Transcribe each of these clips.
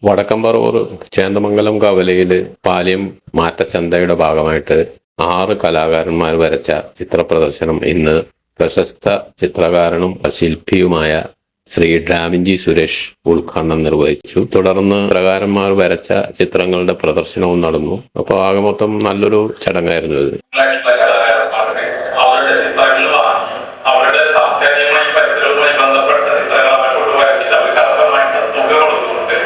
വടക്കംപറവൂർ ചേന്ദമംഗലം കവലയില് പാലിയം മാറ്റച്ചന്തയുടെ ഭാഗമായിട്ട് 6 കലാകാരന്മാർ വരച്ച ചിത്രപ്രദർശനം ഇന്ന് പ്രശസ്ത ചിത്രകാരനും ശില്പിയുമായ ശ്രീ ഡാവിഞ്ചി സുരേഷ് ഉദ്ഘാടനം നിർവഹിച്ചു. തുടർന്ന് ചിത്രകാരന്മാർ വരച്ച ചിത്രങ്ങളുടെ പ്രദർശനവും നടന്നു. അപ്പോൾ ആകെ മൊത്തം നല്ലൊരു ചടങ്ങായിരുന്നു ഇത്. അവരുടെ സാംസ്കാരികമായി പരിസരവുമായി ബന്ധപ്പെട്ട ചിത്രങ്ങളെ കൊണ്ട് വരപ്പിച്ച് അവർക്ക് അർഹമായിട്ട് തുക കൊടുക്കുന്നുണ്ട്.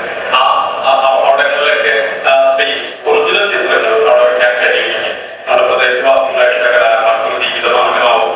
അവിടങ്ങളിലൊക്കെ ഒറിജിനൽ ചിത്രങ്ങൾ അവിടെ വയ്ക്കാൻ കഴിയുമെങ്കിൽ നമ്മുടെ പ്രദേശവാസികളായിട്ടുള്ള കലാകാരന്മാർക്ക് ജീവിതമാർഗമാവും.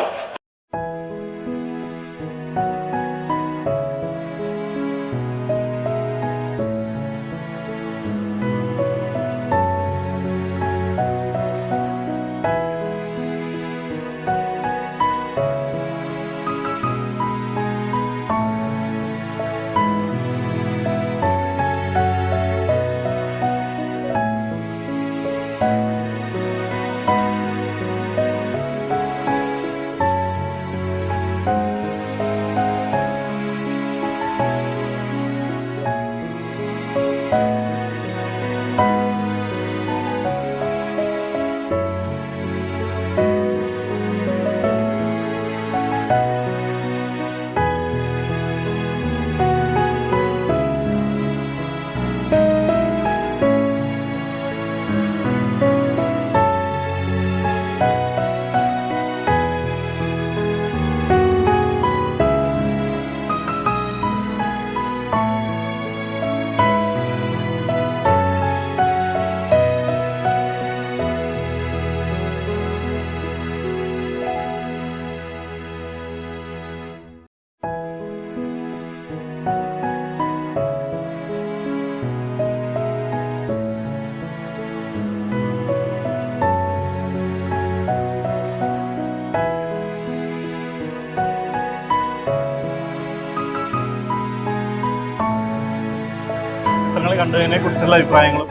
ചിത്രങ്ങൾ കണ്ടതിനെ കുറിച്ചുള്ള അഭിപ്രായങ്ങളും.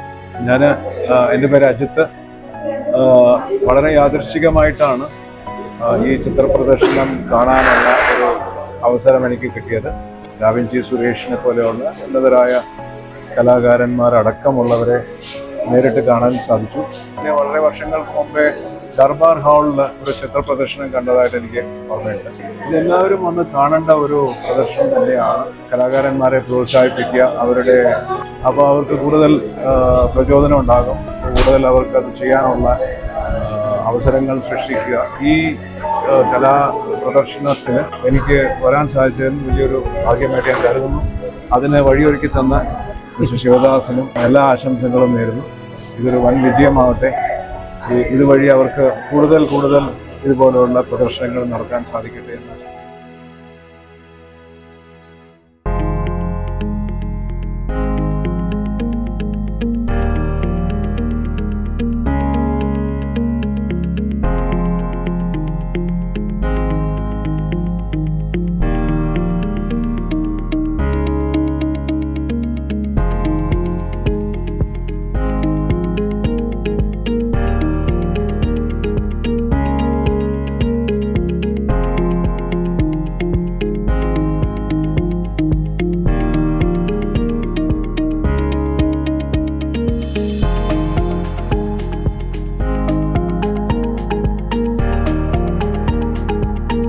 എൻ്റെ പേര് അജിത്ത്. വളരെ യാദൃശ്ചികമായിട്ടാണ് ഈ ചിത്രപ്രദർശനം കാണാനുള്ള ഒരു അവസരം എനിക്ക് കിട്ടിയത്. ഡാവിഞ്ചി സുരേഷിനെ പോലെയുള്ള ഉന്നതരായ കലാകാരന്മാരടക്കമുള്ളവരെ നേരിട്ട് കാണാൻ സാധിച്ചു. പിന്നെ വളരെ വർഷങ്ങൾക്ക് മുമ്പേ ദർബാർ ഹാളിൽ ഒരു ചിത്രപ്രദർശനം കണ്ടതായിട്ട് എനിക്ക് ഓർമ്മയുണ്ട്. ഇതെല്ലാവരും വന്ന് കാണേണ്ട ഒരു പ്രദർശനം തന്നെയാണ്. കലാകാരന്മാരെ പ്രോത്സാഹിപ്പിക്കുക, അപ്പോൾ അവർക്ക് കൂടുതൽ പ്രചോദനം ഉണ്ടാകും, കൂടുതൽ അവർക്കത് ചെയ്യാനുള്ള അവസരങ്ങൾ സൃഷ്ടിക്കുക. ഈ കലാ പ്രദർശനത്തിന് എനിക്ക് വരാൻ സാധിച്ചതിൽ വലിയൊരു ഭാഗ്യമായിട്ട് ഞാൻ കരുതുന്നു. അതിന് വഴിയൊരുക്കി തന്ന മിസ്റ്റർ ശിവദാസനും എല്ലാ ആശംസകളും നേരുന്നു. ഇതൊരു വൻ വിജയമാവട്ടെ. ഇതുവഴി അവർക്ക് കൂടുതൽ ഇതുപോലെയുള്ള പ്രദർശനങ്ങൾ നടത്താൻ സാധിക്കട്ടെ എന്ന് ആശംസിക്കുന്നു.